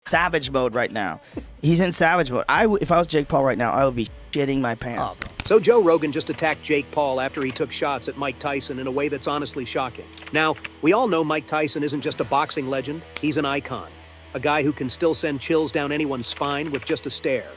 savage mode right now. He's in savage mode. If I was Jake Paul right now, I would be shitting my pants. So Joe Rogan just attacked Jake Paul after he took shots at Mike Tyson in a way that's honestly shocking. Now, we all know Mike Tyson isn't just a boxing legend, he's an icon. A guy who can still send chills down anyone's spine with just a stare.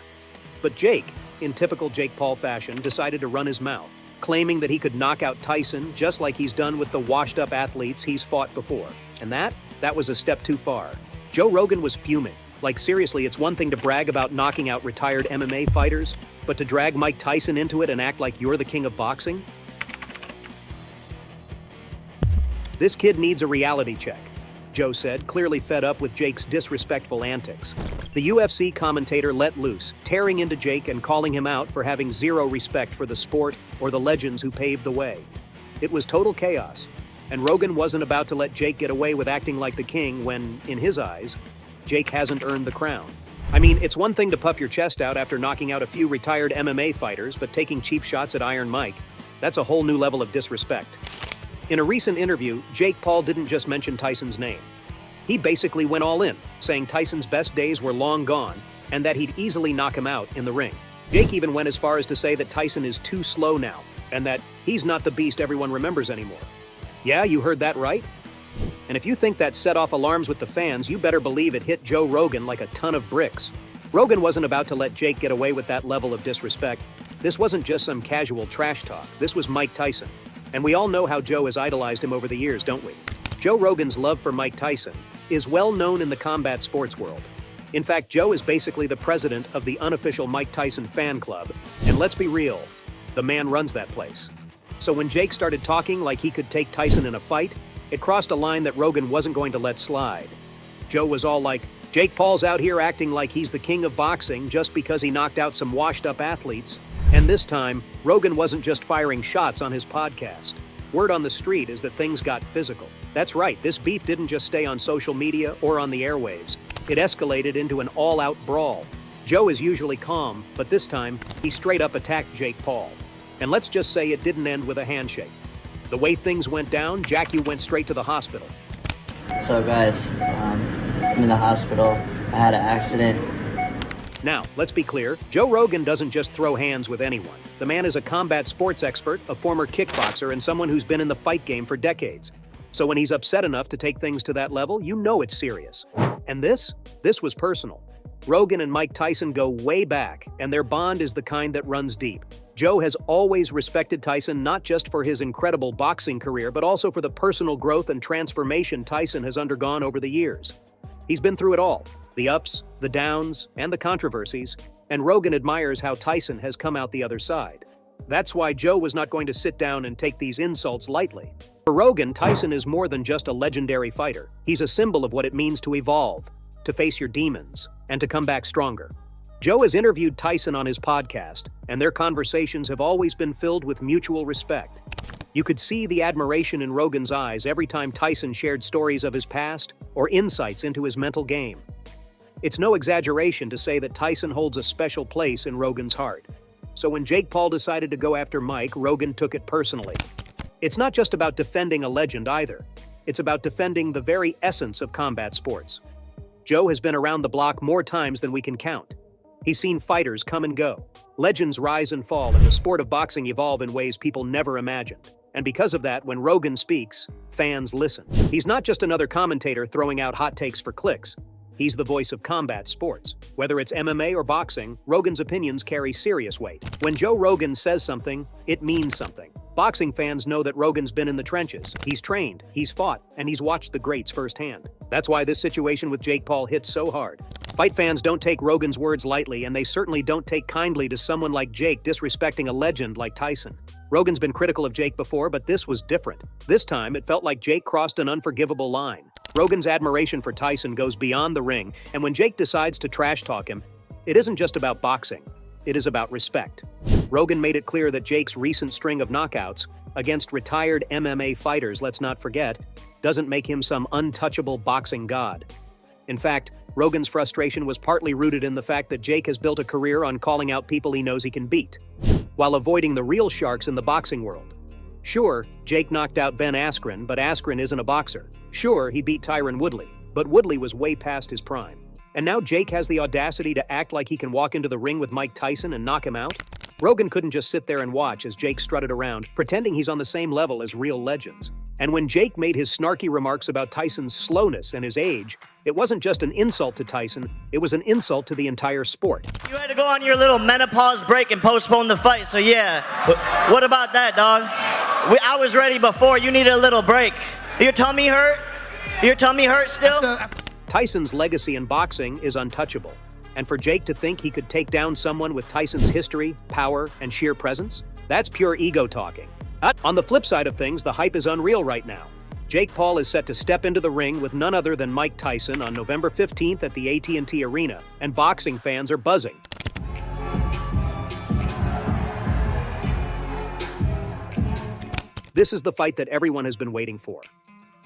But Jake, in typical Jake Paul fashion, decided to run his mouth, claiming that he could knock out Tyson just like he's done with the washed-up athletes he's fought before. And that was a step too far. Joe Rogan was fuming. Like, seriously, it's one thing to brag about knocking out retired MMA fighters, but to drag Mike Tyson into it and act like you're the king of boxing? This kid needs a reality check, Joe said, clearly fed up with Jake's disrespectful antics. The UFC commentator let loose, tearing into Jake and calling him out for having zero respect for the sport or the legends who paved the way. It was total chaos, and Rogan wasn't about to let Jake get away with acting like the king when, in his eyes, Jake hasn't earned the crown. I mean, it's one thing to puff your chest out after knocking out a few retired MMA fighters, but taking cheap shots at Iron Mike, that's a whole new level of disrespect. In a recent interview, Jake Paul didn't just mention Tyson's name. He basically went all in, saying Tyson's best days were long gone and that he'd easily knock him out in the ring. Jake even went as far as to say that Tyson is too slow now and that he's not the beast everyone remembers anymore. Yeah, you heard that right? And if you think that set off alarms with the fans, you better believe it hit Joe Rogan like a ton of bricks. Rogan wasn't about to let Jake get away with that level of disrespect. This wasn't just some casual trash talk. This was Mike Tyson. And we all know how Joe has idolized him over the years, don't we? Joe Rogan's love for Mike Tyson is well known in the combat sports world. In fact, Joe is basically the president of the unofficial Mike Tyson fan club. And let's be real, the man runs that place. So when Jake started talking like he could take Tyson in a fight, it crossed a line that Rogan wasn't going to let slide. Joe was all like, Jake Paul's out here acting like he's the king of boxing just because he knocked out some washed-up athletes. And this time, Rogan wasn't just firing shots on his podcast. Word on the street is that things got physical. That's right, this beef didn't just stay on social media or on the airwaves. It escalated into an all-out brawl. Joe is usually calm, but this time, he straight up attacked Jake Paul. And let's just say it didn't end with a handshake. The way things went down, Jackie went straight to the hospital. So guys, I'm in the hospital. I had an accident. Now, let's be clear, Joe Rogan doesn't just throw hands with anyone. The man is a combat sports expert, a former kickboxer, and someone who's been in the fight game for decades. So when he's upset enough to take things to that level, you know it's serious. And this was personal. Rogan and Mike Tyson go way back, and their bond is the kind that runs deep. Joe has always respected Tyson not just for his incredible boxing career, but also for the personal growth and transformation Tyson has undergone over the years. He's been through it all, the ups, the downs, and the controversies, and Rogan admires how Tyson has come out the other side. That's why Joe was not going to sit down and take these insults lightly. For Rogan, Tyson is more than just a legendary fighter. He's a symbol of what it means to evolve, to face your demons, and to come back stronger. Joe has interviewed Tyson on his podcast, and their conversations have always been filled with mutual respect. You could see the admiration in Rogan's eyes every time Tyson shared stories of his past or insights into his mental game. It's no exaggeration to say that Tyson holds a special place in Rogan's heart. So when Jake Paul decided to go after Mike, Rogan took it personally. It's not just about defending a legend either. It's about defending the very essence of combat sports. Joe has been around the block more times than we can count. He's seen fighters come and go, legends rise and fall, and the sport of boxing evolve in ways people never imagined. And because of that, when Rogan speaks, fans listen. He's not just another commentator throwing out hot takes for clicks. He's the voice of combat sports. Whether it's MMA or boxing, Rogan's opinions carry serious weight. When Joe Rogan says something, it means something. Boxing fans know that Rogan's been in the trenches. He's trained, he's fought, and he's watched the greats firsthand. That's why this situation with Jake Paul hits so hard. Fight fans don't take Rogan's words lightly, and they certainly don't take kindly to someone like Jake disrespecting a legend like Tyson. Rogan's been critical of Jake before, but this was different. This time, it felt like Jake crossed an unforgivable line. Rogan's admiration for Tyson goes beyond the ring, and when Jake decides to trash talk him, it isn't just about boxing. It is about respect. Rogan made it clear that Jake's recent string of knockouts against retired MMA fighters, let's not forget, doesn't make him some untouchable boxing god. In fact, Rogan's frustration was partly rooted in the fact that Jake has built a career on calling out people he knows he can beat, while avoiding the real sharks in the boxing world. Sure, Jake knocked out Ben Askren, but Askren isn't a boxer. Sure, he beat Tyron Woodley, but Woodley was way past his prime. And now Jake has the audacity to act like he can walk into the ring with Mike Tyson and knock him out? Rogan couldn't just sit there and watch as Jake strutted around, pretending he's on the same level as real legends. And when Jake made his snarky remarks about Tyson's slowness and his age, it wasn't just an insult to Tyson, it was an insult to the entire sport. You had to go on your little menopause break and postpone the fight, so yeah. What about that, dog? I was ready before. You needed a little break. Your tummy hurt? Your tummy hurt still? Tyson's legacy in boxing is untouchable. And for Jake to think he could take down someone with Tyson's history, power, and sheer presence? That's pure ego talking. On the flip side of things, the hype is unreal right now. Jake Paul is set to step into the ring with none other than Mike Tyson on November 15th at the AT&T Arena, and boxing fans are buzzing. This is the fight that everyone has been waiting for.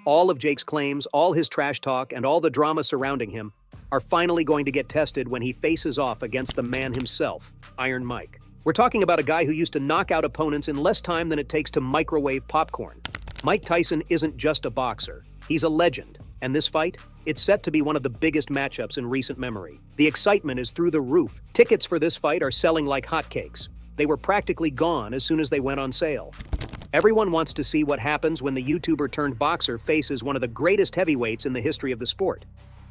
All of Jake's claims, all his trash talk, and all the drama surrounding him are finally going to get tested when he faces off against the man himself, Iron Mike. We're talking about a guy who used to knock out opponents in less time than it takes to microwave popcorn. Mike Tyson isn't just a boxer, he's a legend. And this fight? It's set to be one of the biggest matchups in recent memory. The excitement is through the roof. Tickets for this fight are selling like hotcakes. They were practically gone as soon as they went on sale. Everyone wants to see what happens when the YouTuber turned boxer faces one of the greatest heavyweights in the history of the sport.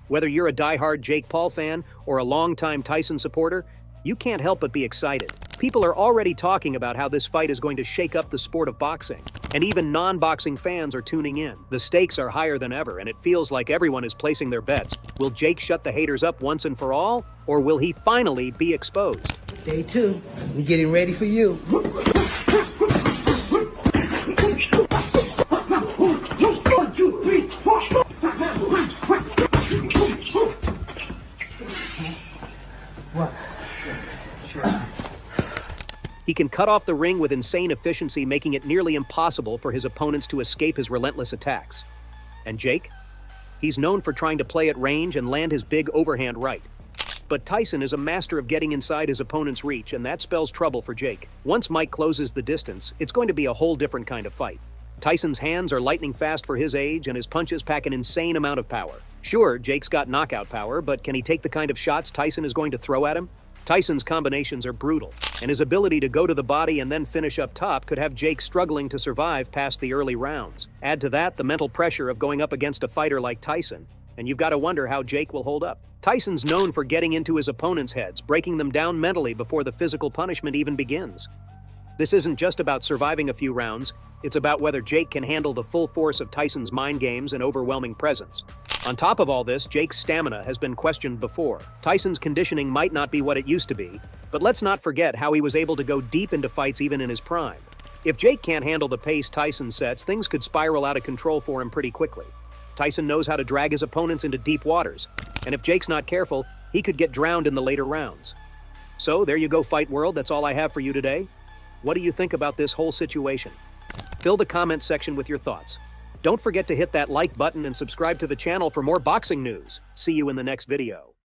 Whether you're a diehard Jake Paul fan or a longtime Tyson supporter, you can't help but be excited. People are already talking about how this fight is going to shake up the sport of boxing. And even non-boxing fans are tuning in. The stakes are higher than ever, and it feels like everyone is placing their bets. Will Jake shut the haters up once and for all? Or will he finally be exposed? Day two, we're getting ready for you. He can cut off the ring with insane efficiency, making it nearly impossible for his opponents to escape his relentless attacks. And Jake? He's known for trying to play at range and land his big overhand right. But Tyson is a master of getting inside his opponent's reach, and that spells trouble for Jake. Once Mike closes the distance, it's going to be a whole different kind of fight. Tyson's hands are lightning fast for his age, and his punches pack an insane amount of power. Sure, Jake's got knockout power, but can he take the kind of shots Tyson is going to throw at him? Tyson's combinations are brutal, and his ability to go to the body and then finish up top could have Jake struggling to survive past the early rounds. Add to that the mental pressure of going up against a fighter like Tyson, and you've got to wonder how Jake will hold up. Tyson's known for getting into his opponent's heads, breaking them down mentally before the physical punishment even begins. This isn't just about surviving a few rounds, it's about whether Jake can handle the full force of Tyson's mind games and overwhelming presence. On top of all this, Jake's stamina has been questioned before. Tyson's conditioning might not be what it used to be, but let's not forget how he was able to go deep into fights even in his prime. If Jake can't handle the pace Tyson sets, things could spiral out of control for him pretty quickly. Tyson knows how to drag his opponents into deep waters, and if Jake's not careful, he could get drowned in the later rounds. So there you go, Fight World, that's all I have for you today. What do you think about this whole situation? Fill the comments section with your thoughts. Don't forget to hit that like button and subscribe to the channel for more boxing news. See you in the next video.